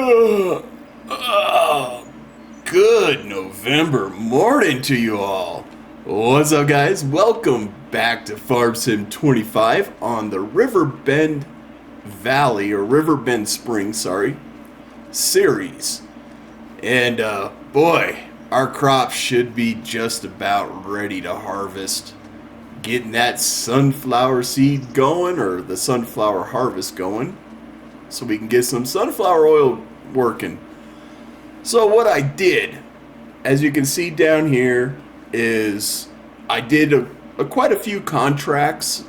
Oh, good November morning to you all. What's up, guys? Welcome back to FS25 on the Riverbend Valley, or Riverbend Springs, series. And, boy, our crop should be just about ready to harvest. Getting that sunflower seed going, or the sunflower harvest going, so we can get some sunflower oil working. So what I did, as you can see down here, is I did quite a few contracts.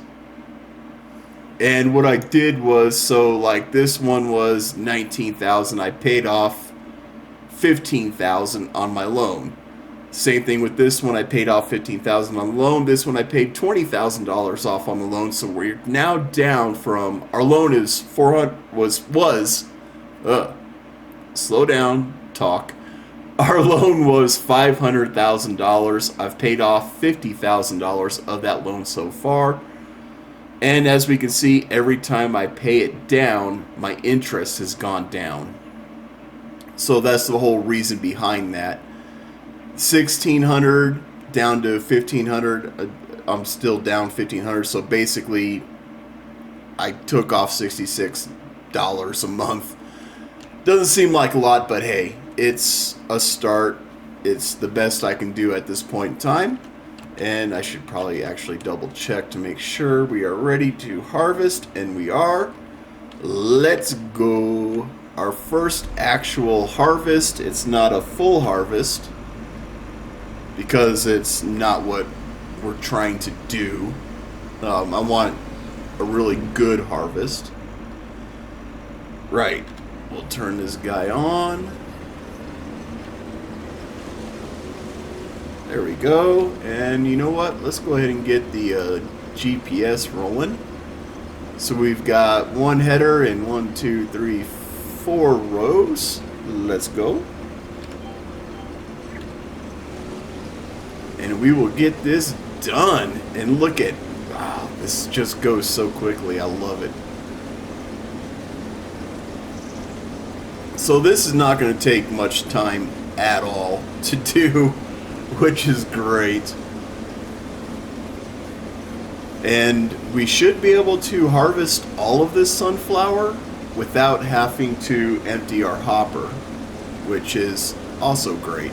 And what I did was, so like this one was $19,000. I paid off $15,000 on my loan. Same thing with this one. I paid off $15,000 on the loan. This one I paid $20,000 off on the loan. So we're now down from, our loan is slow down, talk. Our loan was $500,000. I've paid off $50,000 of that loan so far. And as we can see, every time I pay it down, my interest has gone down. So that's the whole reason behind that. 1,600 down to 1,500. I'm still down 1,500. So basically, I took off $66 a month. Doesn't seem like a lot, but hey, it's a start. It's the best I can do at this point in time. And I should probably actually double check to make sure we are ready to harvest, and we are. Let's go. Our first actual harvest. It's not a full harvest because it's not what we're trying to do. I want a really good harvest. Right. We'll turn this guy on. There we go. And you know what? Let's go ahead and get the GPS rolling. So we've got one header and 4 rows. Let's go. And we will get this done. And look at, wow, this just goes so quickly. I love it. So this is not going to take much time at all to do, which is great. And we should be able to harvest all of this sunflower without having to empty our hopper, which is also great.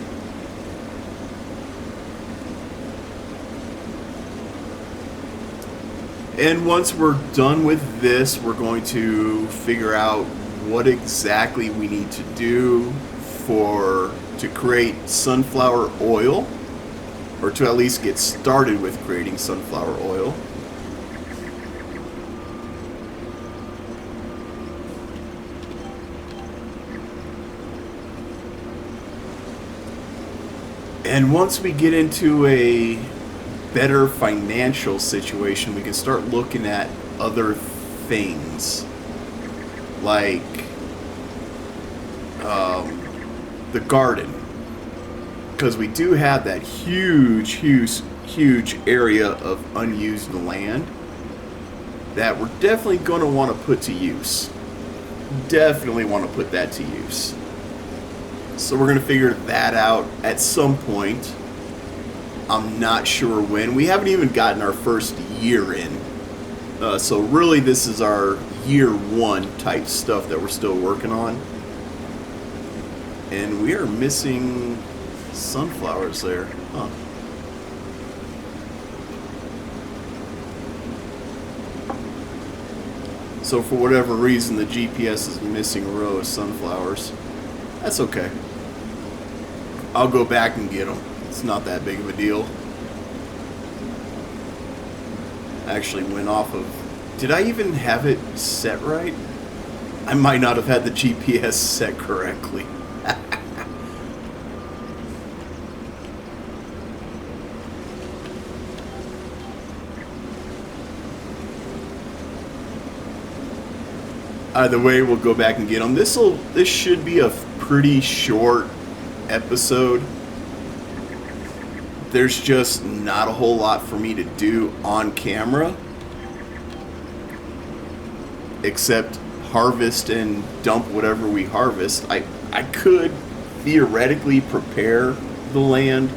And once we're done with this, we're going to figure out what exactly we need to do to create sunflower oil, or to at least get started with creating sunflower oil. And once we get into a better financial situation, we can start looking at other things like the garden, because we do have that huge area of unused land that we're definitely going to want to put to use. Definitely want to put that to use. So we're going to figure that out at some point. I'm not sure when. We haven't even gotten our first year in. So really this is our year one type stuff that we're still working on. And we are missing sunflowers there. Huh. So for whatever reason, the GPS is missing a row of sunflowers. That's okay. I'll go back and get them. It's not that big of a deal. I actually went off of... Did I even have it set right? I might not have had the GPS set correctly. Either way, we'll go back and get them. This should be a pretty short episode. There's just not a whole lot for me to do on camera except harvest and dump whatever we harvest. I could theoretically prepare the land,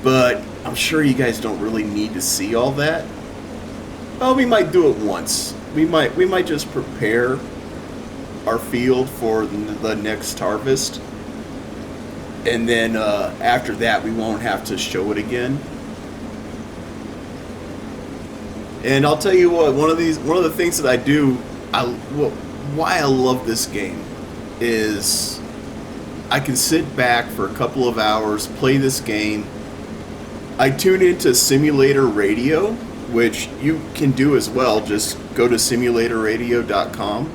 but I'm sure you guys don't really need to see all that. Well, we might do it once. We might just prepare our field for the next harvest, and then after that we won't have to show it again. And I'll tell you what, one of the things that I do, why I love this game is I can sit back for a couple of hours, play this game. I tune into simulator radio, which you can do as well. Just go to simulatorradio.com,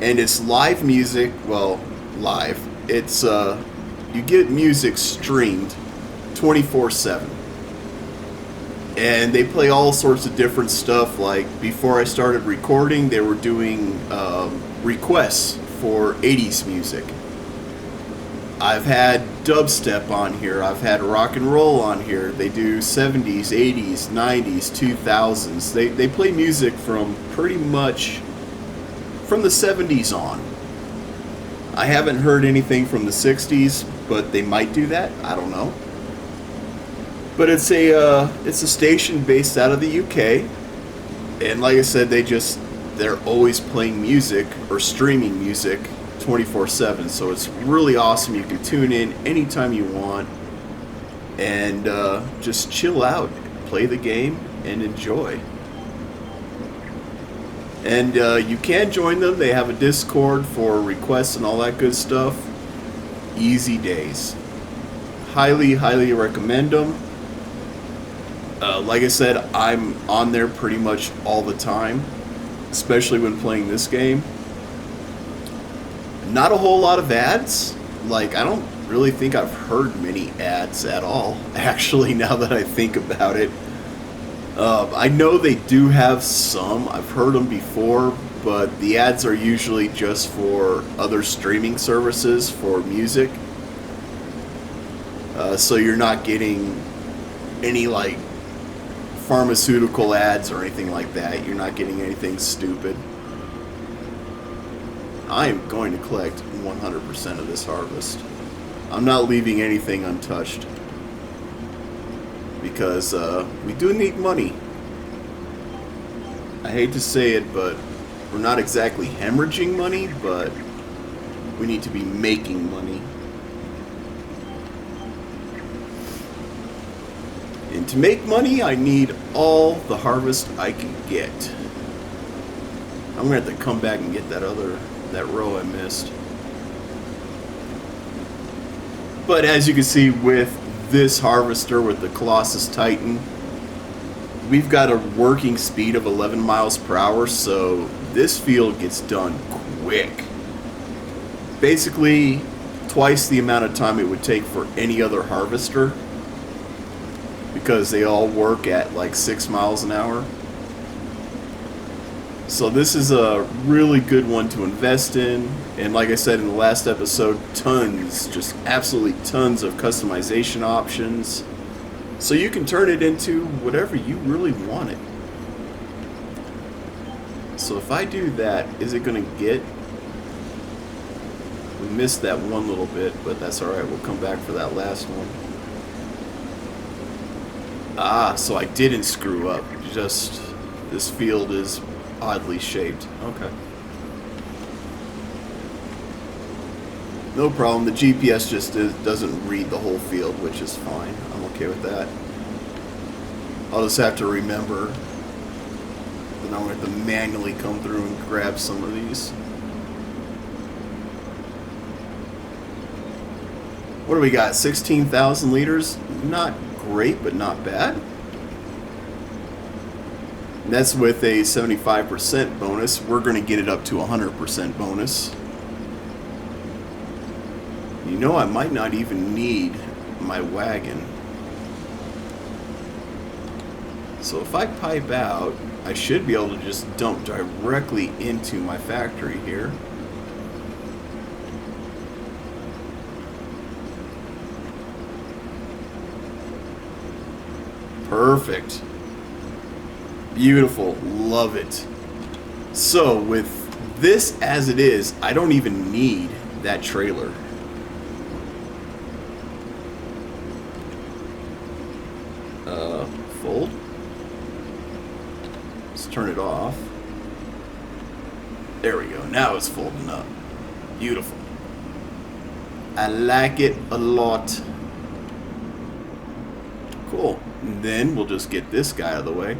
and it's live music. Well, live. It's you get music streamed 24/7, and they play all sorts of different stuff. Like before I started recording, they were doing requests for 80s music. I've had dubstep on here. I've had rock and roll on here. They do 70s, 80s, 90s, 2000s. They play music from pretty much from the 70s on. I haven't heard anything from the 60s, but they might do that. I don't know. But it's a station based out of the UK, and like I said, they're always playing music or streaming music 24/7, so it's really awesome. You can tune in anytime you want and just chill out, play the game, and enjoy. And you can join them. They have a Discord for requests and all that good stuff. Easy days. Highly, highly recommend them. Like I said, I'm on there pretty much all the time, especially when playing this game. Not a whole lot of ads. Like, I don't really think I've heard many ads at all, actually, now that I think about it. I know they do have some. I've heard them before, but the ads are usually just for other streaming services for music. So you're not getting any, like, pharmaceutical ads or anything like that. You're not getting anything stupid. I am going to collect 100% of this harvest. I'm not leaving anything untouched, because we do need money. I hate to say it, but we're not exactly hemorrhaging money, but we need to be making money. And to make money, I need all the harvest I can get. I'm going to have to come back and get that row I missed. But as you can see with this harvester, with the Colossus Titan, we've got a working speed of 11 miles per hour, so this field gets done quick. Basically twice the amount of time it would take for any other harvester, because they all work at like 6 miles an hour. So this is a really good one to invest in. And like I said in the last episode, just absolutely tons of customization options. So you can turn it into whatever you really want it. So if I do that, is it going to get... We missed that one little bit, but that's alright. We'll come back for that last one. Ah, so I didn't screw up. Just this field is oddly shaped. Okay. No problem. The GPS just doesn't read the whole field, which is fine. I'm okay with that. I'll just have to remember that I'm going to have to manually come through and grab some of these. What do we got? 16,000 liters? Not great, but not bad. And that's with a 75% bonus. We're going to get it up to 100% bonus. You know, I might not even need my wagon. So if I pipe out, I should be able to just dump directly into my factory here. Perfect. Beautiful. Love it. So with This, as it is, I don't even need that trailer. Fold. Let's turn it off. There we go. Now it's folding up. Beautiful. I like it a lot. Cool. And then we'll just get this guy out of the way.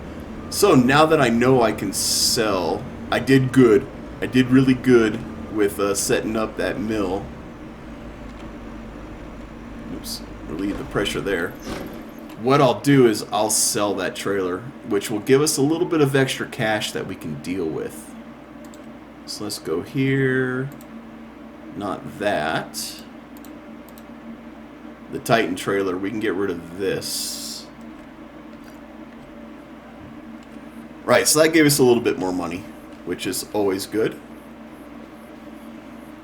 So now that I know I can sell, I did good. I did really good with setting up that mill. Oops. Relieve the pressure there. What I'll do is I'll sell that trailer, which will give us a little bit of extra cash that we can deal with. So let's go here. Not that. The Titan trailer, we can get rid of this. Right, so that gave us a little bit more money, which is always good.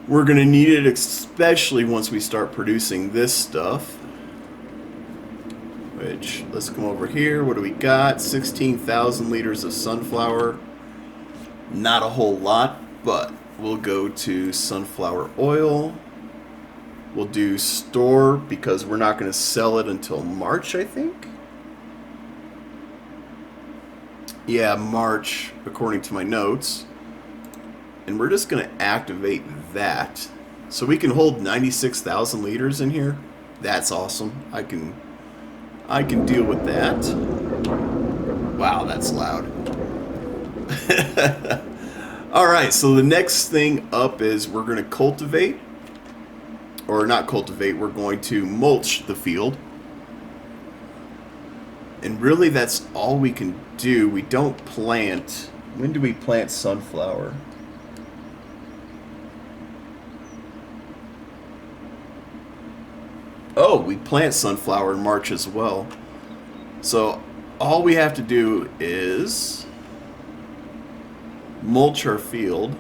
We're going to need it, especially once we start producing this stuff. Which, let's come over here. What do we got? 16,000 liters of sunflower. Not a whole lot, but we'll go to sunflower oil. We'll do store because we're not going to sell it until March, I think. Yeah, March, according to my notes. And we're just going to activate that. So we can hold 96,000 liters in here. That's awesome. I can deal with that. Wow, that's loud. Alright, so the next thing up is we're going to cultivate. Or not cultivate, we're going to mulch the field. And really that's all we can do. We don't plant. When do we plant sunflower? Oh, we plant sunflower in March as well. So all we have to do is mulch our field.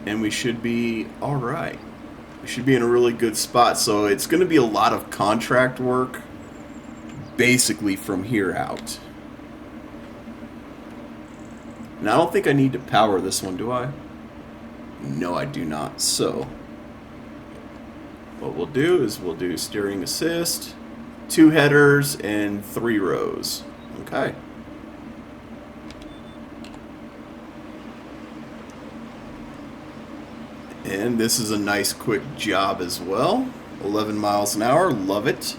And we should be all right. We should be in a really good spot. So it's going to be a lot of contract work basically from here out. And I don't think I need to power this one, do I? No, I do not. So what we'll do is we'll do steering assist, 2 headers, and 3 rows. Okay. And this is a nice quick job as well. 11 miles an hour, love it.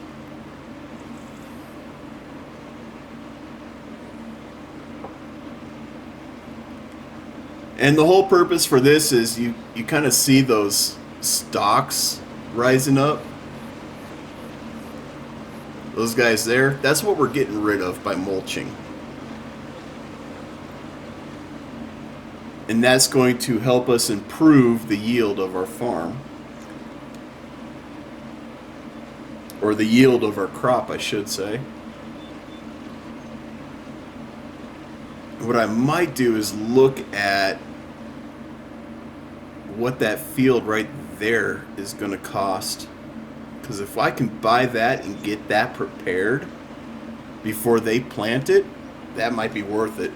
And the whole purpose for this is you kind of see those stalks rising up. Those guys there, that's what we're getting rid of by mulching. And that's going to help us improve the yield of our farm. Or the yield of our crop, I should say. What I might do is look at what that field right there is going to cost. Because if I can buy that and get that prepared before they plant it, that might be worth it.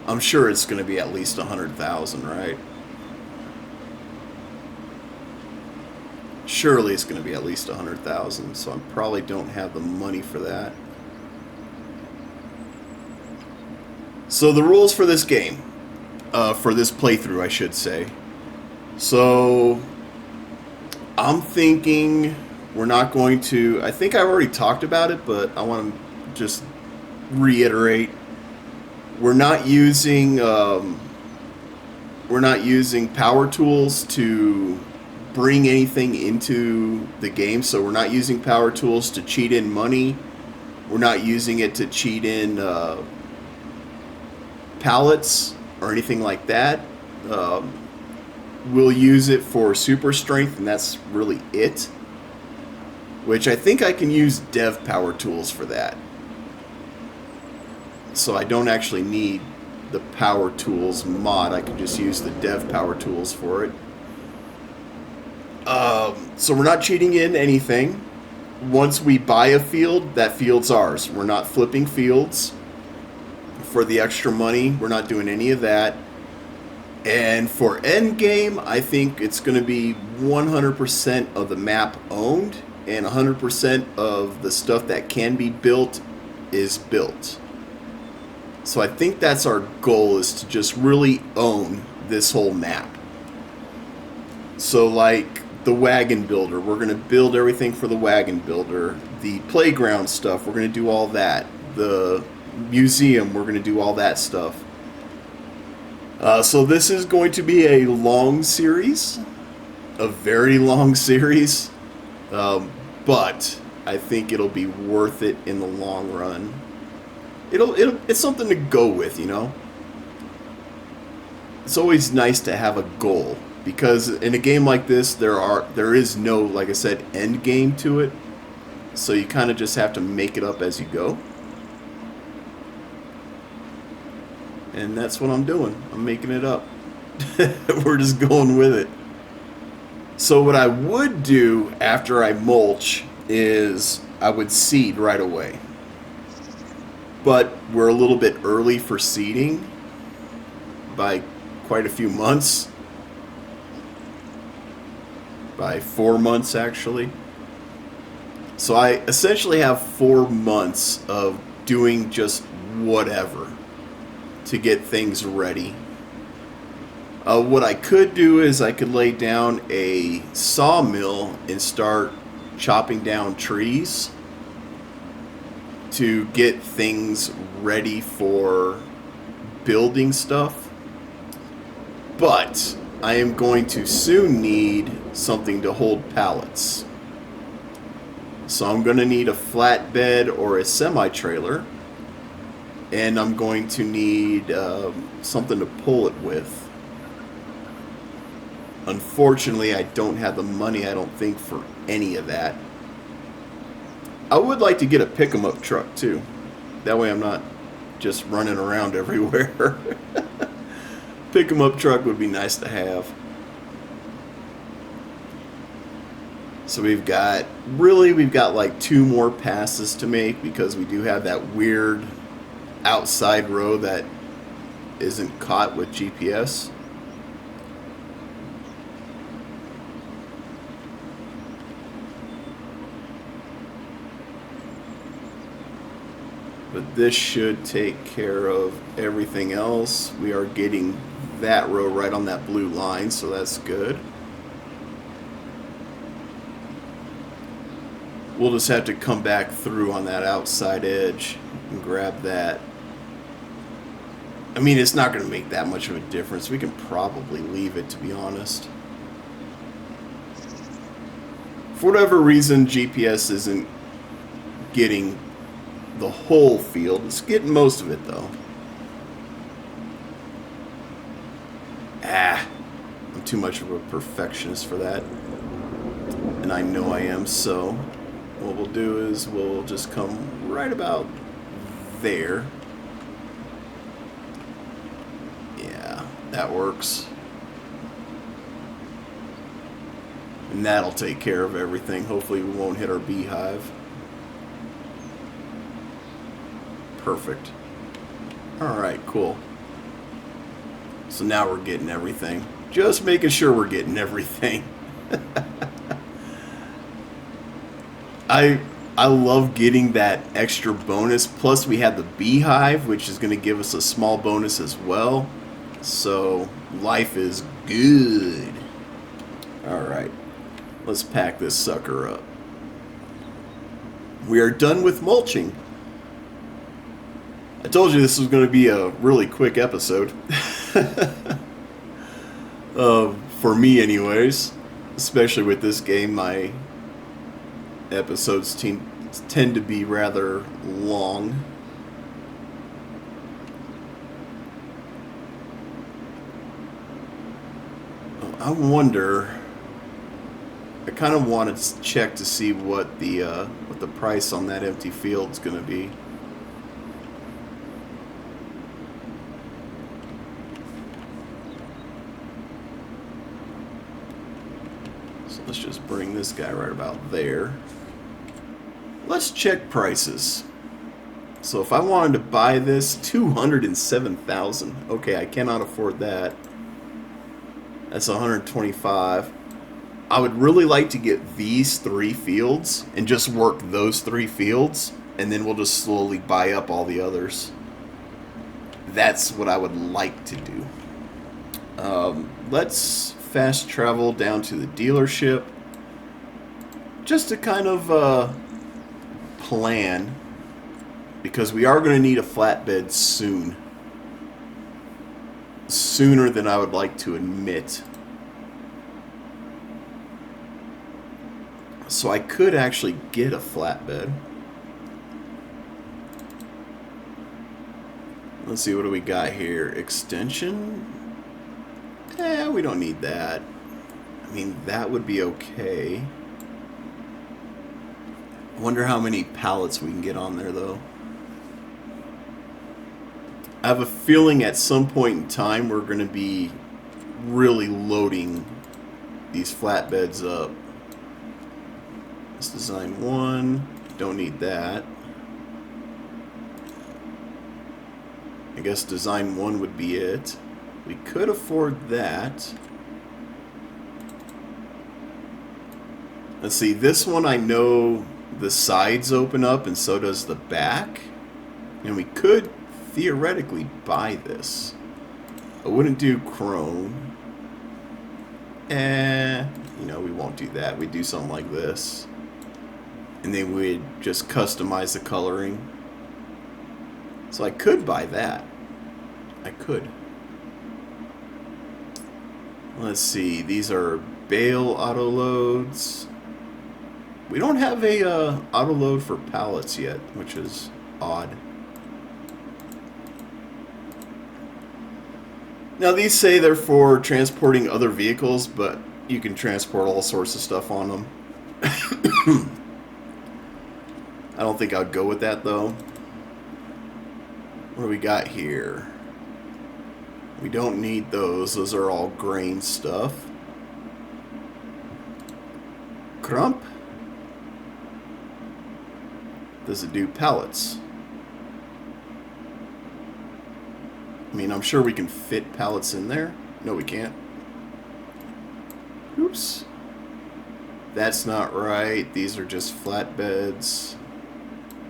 I'm sure it's going to be at least 100,000, right? Surely it's going to be at least 100,000, so I probably don't have the money for that. So the rules for this game, for this playthrough, I should say. So I'm thinking we're not going to, I think I already talked about it, but I want to just reiterate. We're not using power tools to bring anything into the game. So we're not using power tools to cheat in money. We're not using it to cheat in pallets or anything like that. We'll use it for super strength, and that's really it. Which I think I can use dev power tools for that. So I don't actually need the power tools mod. I can just use the dev power tools for it. So we're not cheating in anything. once we buy a field, that field's ours. We're not flipping fields for the extra money. We're not doing any of that. And for end game, I think it's going to be 100% of the map owned, and 100% of the stuff that can be built is built. So I think that's our goal, is to just really own this whole map. So like the wagon builder, we're going to build everything for the wagon builder. The playground stuff, we're going to do all that. The museum, we're going to do all that stuff. So this is going to be a long series, a very long series, but I think it'll be worth it in the long run. It's something to go with, you know. It's always nice to have a goal, because in a game like this, there is no, like I said, end game to it. So you kind of just have to make it up as you go. And that's what I'm doing. I'm making it up. We're just going with it. So what I would do after I mulch is I would seed right away. But we're a little bit early for seeding by quite a few months. By 4 months, actually. So I essentially have 4 months of doing just whatever to get things ready. What I could do is I could lay down a sawmill and start chopping down trees to get things ready for building stuff. But I am going to soon need something to hold pallets. So I'm going to need a flatbed or a semi-trailer. And I'm going to need something to pull it with. Unfortunately, I don't have the money, I don't think, for any of that. I would like to get a pick-em-up truck, too. That way I'm not just running around everywhere. Pick-em-up truck would be nice to have. So we've got like 2 more passes to make, because we do have that weird outside row that isn't caught with GPS. But this should take care of everything else. We are getting that row right on that blue line, so that's good. We'll just have to come back through on that outside edge and grab that. I mean, it's not going to make that much of a difference. We can probably leave it, to be honest. For whatever reason, GPS isn't getting the whole field. It's getting most of it, though. I'm too much of a perfectionist for that. And I know I am, so what we'll do is we'll just come right about there. That works. And that'll take care of everything. Hopefully we won't hit our beehive. Perfect. Alright, cool. So now we're getting everything. Just making sure we're getting everything. I love getting that extra bonus. Plus we have the beehive, which is going to give us a small bonus as well. So life is good. Alright, let's pack this sucker up. We are done with mulching. I told you this was going to be a really quick episode. For me anyways. Especially with this game, my episodes tend to be rather long. I wonder. I kind of want to check to see what the price on that empty field's going to be. So let's just bring this guy right about there. let's check prices. So if I wanted to buy this, 207,000. Okay, I cannot afford that. That's 125. I would really like to get these 3 fields and just work those 3 fields, and then we'll just slowly buy up all the others. That's what I would like to do. Let's fast travel down to the dealership just to kind of plan, because we are going to need a flatbed soon. Sooner than I would like to admit. So I could actually get a flatbed. Let's see, what do we got here? Extension? We don't need that. I mean, that would be okay. I wonder how many pallets we can get on there, though. I have a feeling at some point in time we're going to be really loading these flatbeds up. Let's design 1. Don't need that. I guess design 1 would be it. We could afford that. Let's see, this one I know the sides open up and so does the back. And we could theoretically buy this. I wouldn't do chrome. You know, we won't do that. We'd do something like this. And then we'd just customize the coloring. So I could buy that. I could. Let's see. These are bale auto loads. We don't have a auto load for pallets yet, which is odd. Now these say they're for transporting other vehicles, but you can transport all sorts of stuff on them. I don't think I'd go with that though. What do we got here? We don't need those. Those are all grain stuff. Crump? Does it do pallets? I mean, I'm sure we can fit pallets in there. No, we can't. Oops. That's not right. These are just flatbeds.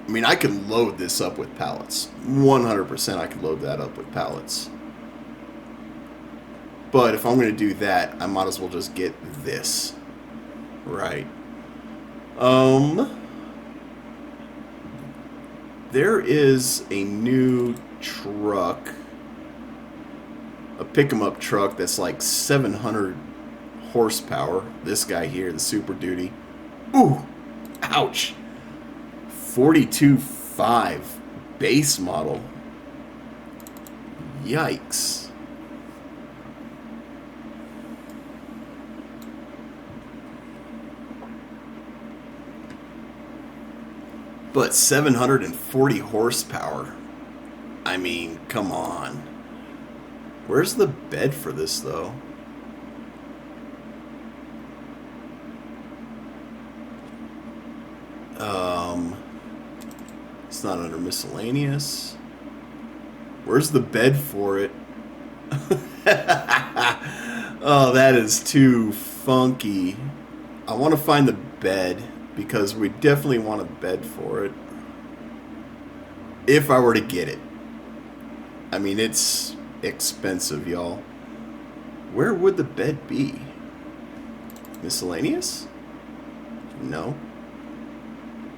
I mean, I can load this up with pallets. 100% I can load that up with pallets. But if I'm going to do that, I might as well just get this. Right. There is a new truck. A pick-em-up truck that's like 700 horsepower. This guy here, the Super Duty. Ooh! Ouch! 42.5 base model. Yikes. But 740 horsepower. I mean, come on. Where's the bed for this, though? It's not under miscellaneous. Where's the bed for it? Oh, that is too funky. I want to find the bed, because we definitely want a bed for it. If I were to get it. I mean, it's expensive, y'all. Where would the bed be? Miscellaneous? No.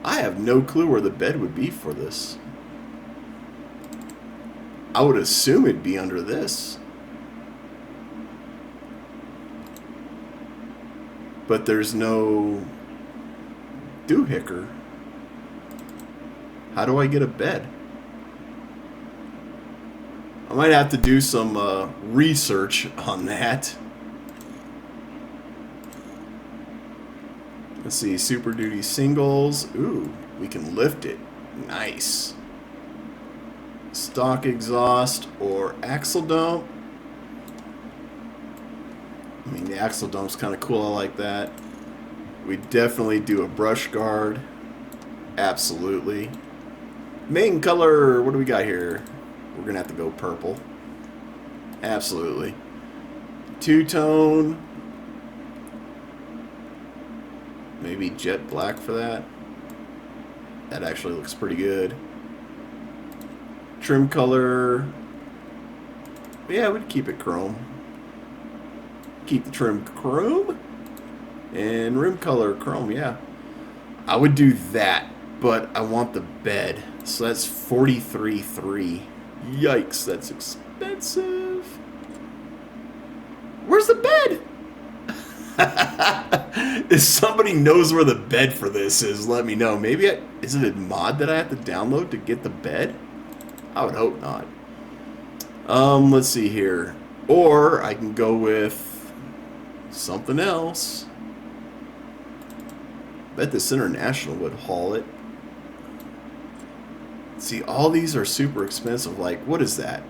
I have no clue where the bed would be for this. I would assume it'd be under this. But there's no doohickey. How do I get a bed? I might have to do some research on that. Let's see, Super Duty singles. Ooh, we can lift it. Nice. Stock exhaust or axle dump. I mean, the axle dump's kind of cool. I like that. We definitely do a brush guard. Absolutely. Main color, what do we got here? We're going to have to go purple. Absolutely. Two-tone. Maybe jet black for that. That actually looks pretty good. Trim color. Yeah, we'd keep it chrome. Keep the trim chrome. And rim color chrome, yeah. I would do that, but I want the bed. So that's 43.3. Yikes, that's expensive. Where's the bed? If somebody knows where the bed for this is, let me know. Maybe is it a mod that I have to download to get the bed? I would hope not. Let's see here. Or I can go with something else. Bet this International would haul it. See, all these are super expensive. Like, what is that?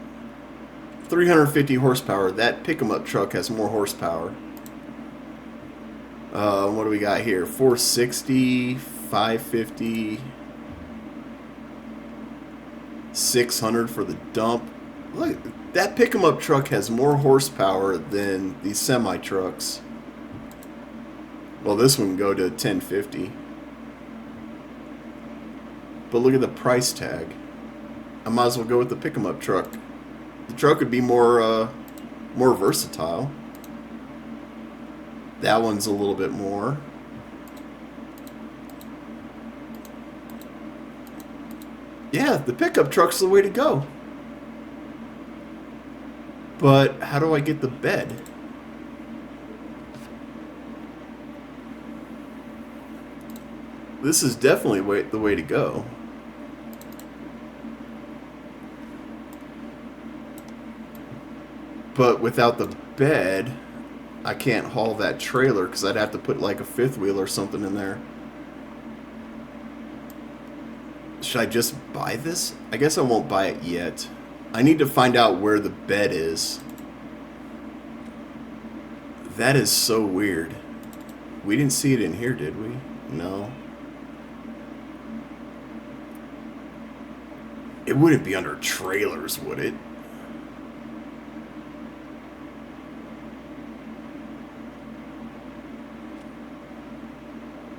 350 horsepower. That pick-em-up truck has more horsepower. What do we got here? 460, 550, 600 for the dump. Look, that pick-em-up truck has more horsepower than these semi-trucks. Well, this one can go to 1050. But look at the price tag. I might as well go with the pick-em-up truck. The truck would be more versatile. That one's a little bit more. Yeah, the pickup truck's the way to go. But how do I get the bed? This is definitely the way to go. But without the bed, I can't haul that trailer because I'd have to put like a fifth wheel or something in there. Should I just buy this? I guess I won't buy it yet. I need to find out where the bed is. That is so weird. We didn't see it in here, did we? No. It wouldn't be under trailers, would it?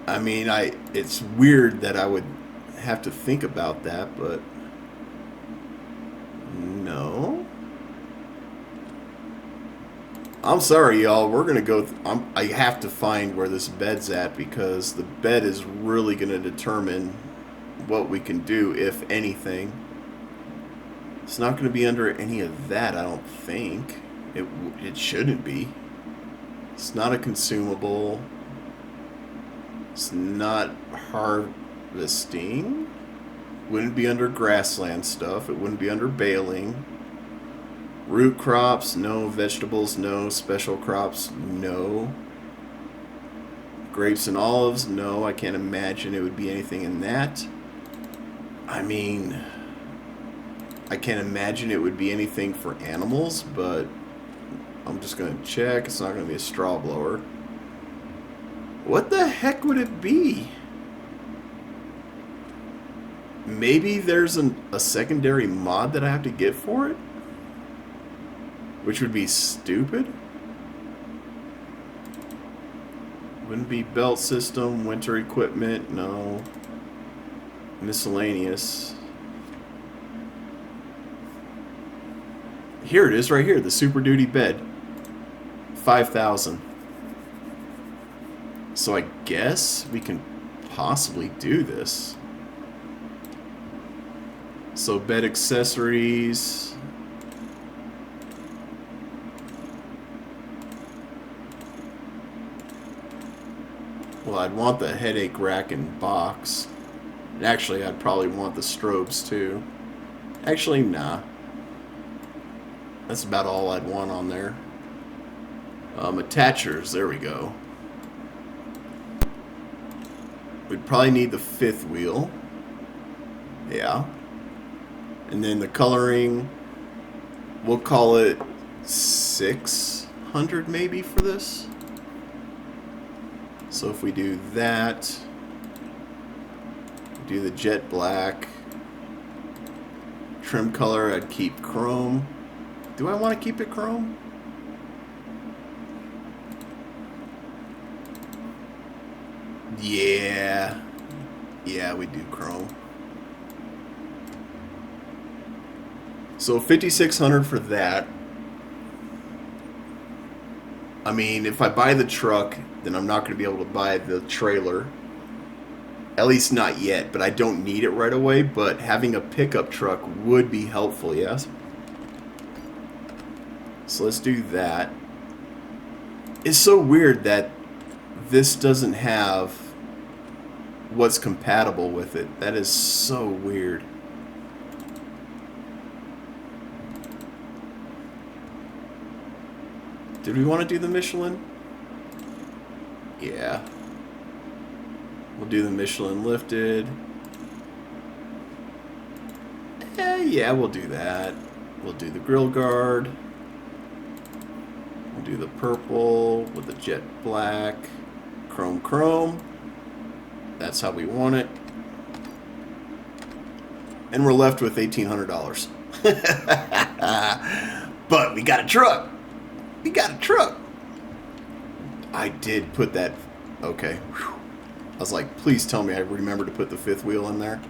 I mean, it's weird that I would have to think about that, but no. I'm sorry, y'all. We're going to go... I have to find where this bed's at because the bed is really going to determine what we can do, if anything. It's not going to be under any of that, I don't think. It shouldn't be. It's not a consumable. It's not harvesting. Wouldn't be under grassland stuff. It wouldn't be under baling. Root crops, no. Vegetables, no. Special crops, no. Grapes and olives, no. I can't imagine it would be anything in that. I mean, I can't imagine it would be anything for animals, but I'm just going to check. It's not going to be a straw blower. What the heck would it be? Maybe there's a secondary mod that I have to get for it? Which would be stupid. Wouldn't be belt system, winter equipment, no. Miscellaneous. Here it is right here, the Super Duty bed. 5,000. So I guess we can possibly do this. So bed accessories. Well, I'd want the headache rack and box. And actually, I'd probably want the strobes too. Actually, nah. That's about all I'd want on there. Attachers, there we go. We'd probably need the fifth wheel. Yeah. And then the coloring, we'll call it 600 maybe for this. So if we do that, Do the jet black. Trim color, I'd keep chrome. Do I want to keep it chrome? Yeah. Yeah, we do chrome. So 5,600 for that. I mean, if I buy the truck, then I'm not going to be able to buy the trailer. At least not yet, but I don't need it right away. But having a pickup truck would be helpful, yes? So let's do that. It's so weird that this doesn't have what's compatible with it. That is so weird. Did we want to do the Michelin? Yeah. We'll do the Michelin lifted. Yeah, we'll do that. We'll do the grill guard. We'll do the purple with the jet black. Chrome chrome. That's how we want it. And we're left with $1,800. But we got a truck. We got a truck. I did put that. Okay. Whew. I was like, please tell me I remember to put the fifth wheel in there.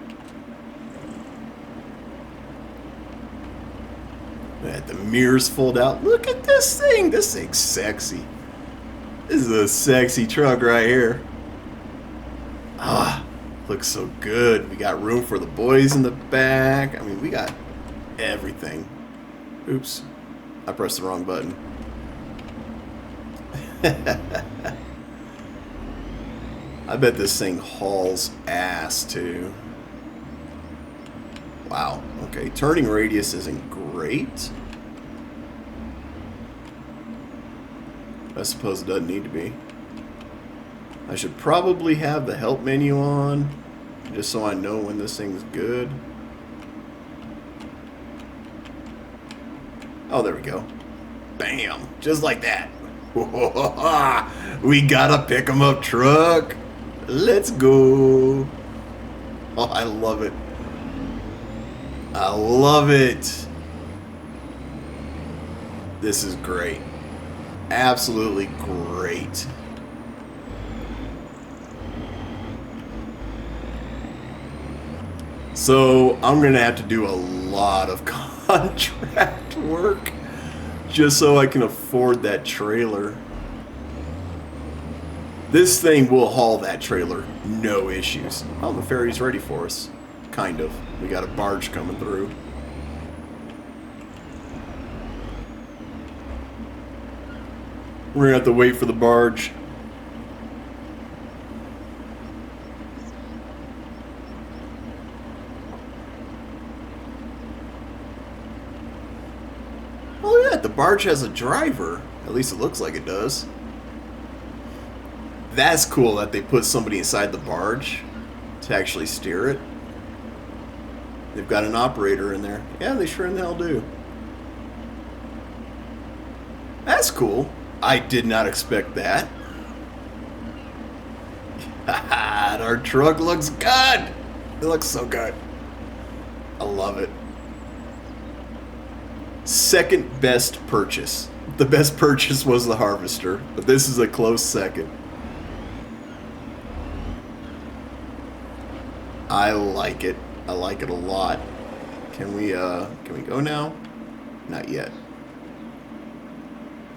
Let the mirrors fold out. Look at this thing. This thing's sexy. This is a sexy truck right here. Ah, looks so good. We got room for the boys in the back. I mean, we got everything. Oops. I pressed the wrong button. I bet this thing hauls ass too. Wow. Okay, turning radius isn't great. I suppose it doesn't need to be. I should probably have the help menu on, just so I know when this thing's good. Oh, there we go. Bam! Just like that. We got a pick 'em up truck. Let's go. Oh, I love it. I love it. This is great. Absolutely great. So I'm gonna have to do a lot of contract work just so I can afford that trailer. This thing will haul that trailer, no issues. Oh, the ferry's ready for us. Kind of. We got a barge coming through. We're gonna have to wait for the barge. Oh yeah, the barge has a driver. At least it looks like it does. That's cool that they put somebody inside the barge to actually steer it. They've got an operator in there. Yeah, they sure in the hell do. That's cool. I did not expect that. Our truck looks good. It looks so good. I love it. Second best purchase. The best purchase was the harvester, but this is a close second. I like it. I like it a lot. Can we go now? Not yet.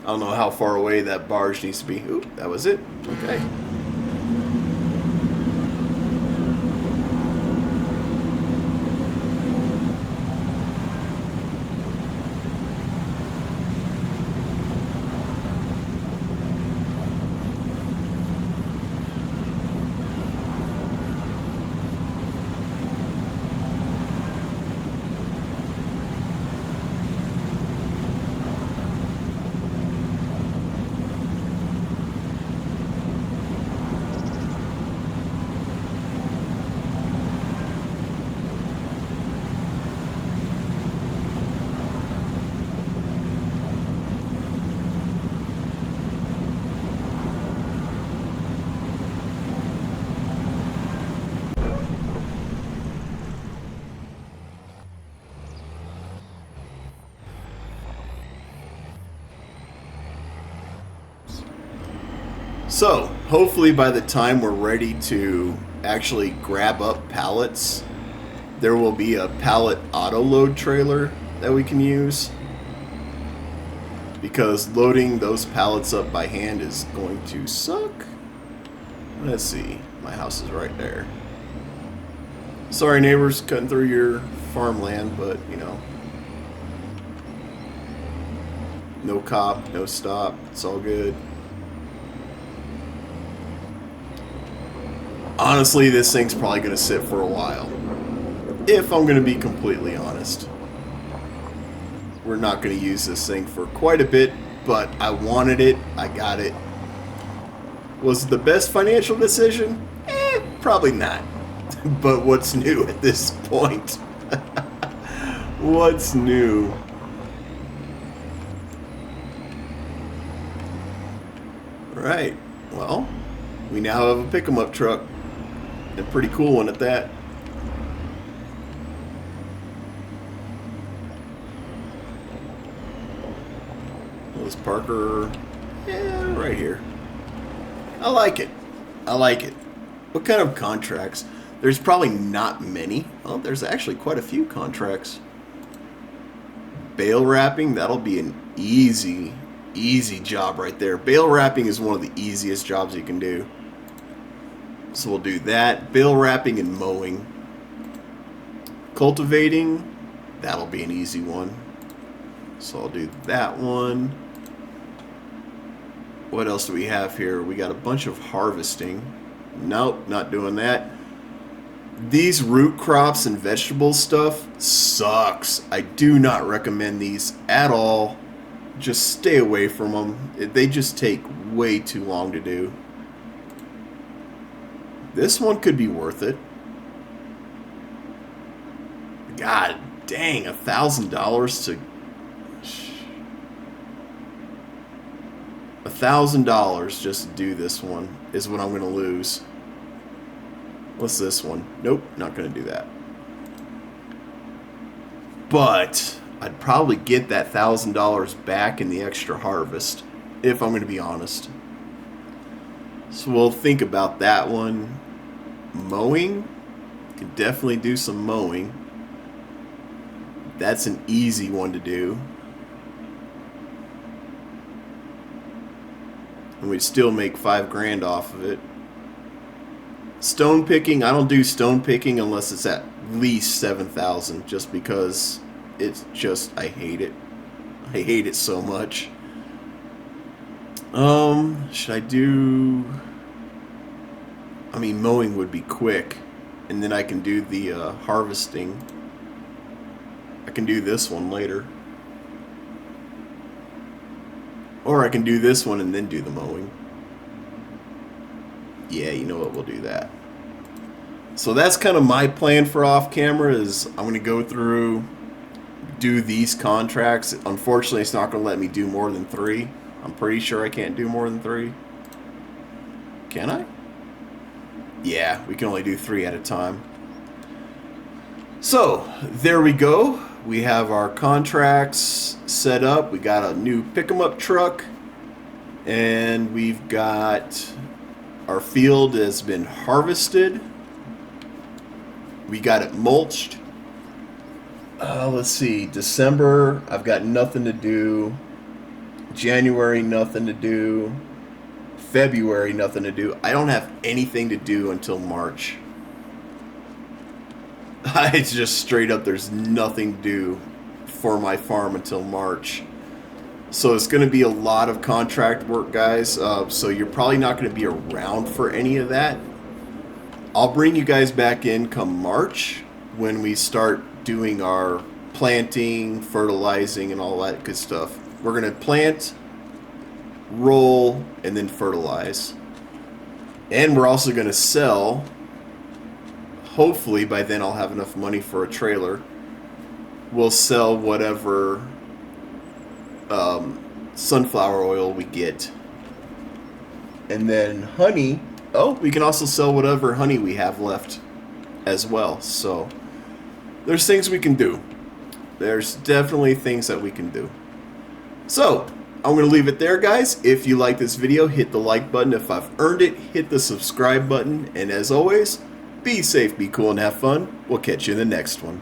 I don't know how far away that barge needs to be. Oop, that was it. Okay. So, hopefully by the time we're ready to actually grab up pallets, there will be a pallet auto load trailer that we can use. Because loading those pallets up by hand is going to suck. Let's see. My house is right there. Sorry, neighbors, cutting through your farmland, but, you know. No cop, no stop. It's all good. Honestly, this thing's probably going to sit for a while. If I'm going to be completely honest. We're not going to use this thing for quite a bit, but I wanted it. I got it. Was it the best financial decision? Probably not. But what's new at this point? What's new? Right. Well, we now have a pick-em-up truck. A pretty cool one at that. This Parker, yeah, right here. I like it. I like it. What kind of contracts? There's probably not many. Oh, there's actually quite a few contracts. Bale wrapping, that'll be an easy job right there. Bale wrapping is one of the easiest jobs you can do. So we'll do that. Bale wrapping and mowing. Cultivating, that'll be an easy one. So I'll do that one. What else do we have here? We got a bunch of harvesting. Nope, not doing that. These root crops and vegetable stuff sucks. I do not recommend these at all. Just stay away from them. They just take way too long to do. This one could be worth it. God dang, $1,000 to... $1,000 just to do this one is what I'm going to lose. What's this one? Nope, not going to do that. But I'd probably get that $1,000 back in the extra harvest, if I'm going to be honest. So we'll think about that one. Mowing, can definitely do some mowing. That's an easy one to do. And we'd still make $5,000 off of it. Stone picking, I don't do stone picking unless it's at least 7,000, just because it's just, I hate it. I hate it so much. Should I do... I mean, mowing would be quick, and then I can do the harvesting. I can do this one later. Or I can do this one and then do the mowing. Yeah, you know what, we'll do that. So that's kind of my plan for off camera is I'm going to go through, do these contracts. Unfortunately, it's not going to let me do more than 3. I'm pretty sure I can't do more than 3. Can I? Yeah, we can only do 3 at a time. So, there we go. We have our contracts set up. We got a new pick-em-up truck. And we've got our field has been harvested. We got it mulched. Let's see. December, I've got nothing to do. January, nothing to do. February, nothing to do. I don't have anything to do until March. It's just straight up, there's nothing to do for my farm until March. So it's going to be a lot of contract work, guys. So you're probably not going to be around for any of that. I'll bring you guys back in come March when we start doing our planting, fertilizing, and all that good stuff. We're going to plant, roll, and then fertilize. And we're also going to sell. Hopefully by then I'll have enough money for a trailer. We'll sell whatever sunflower oil we get. And then honey. Oh, we can also sell whatever honey we have left as well. So there's things we can do. There's definitely things that we can do. So I'm going to leave it there, guys. If you like this video, hit the like button. If I've earned it, hit the subscribe button. And as always, be safe, be cool, and have fun. We'll catch you in the next one.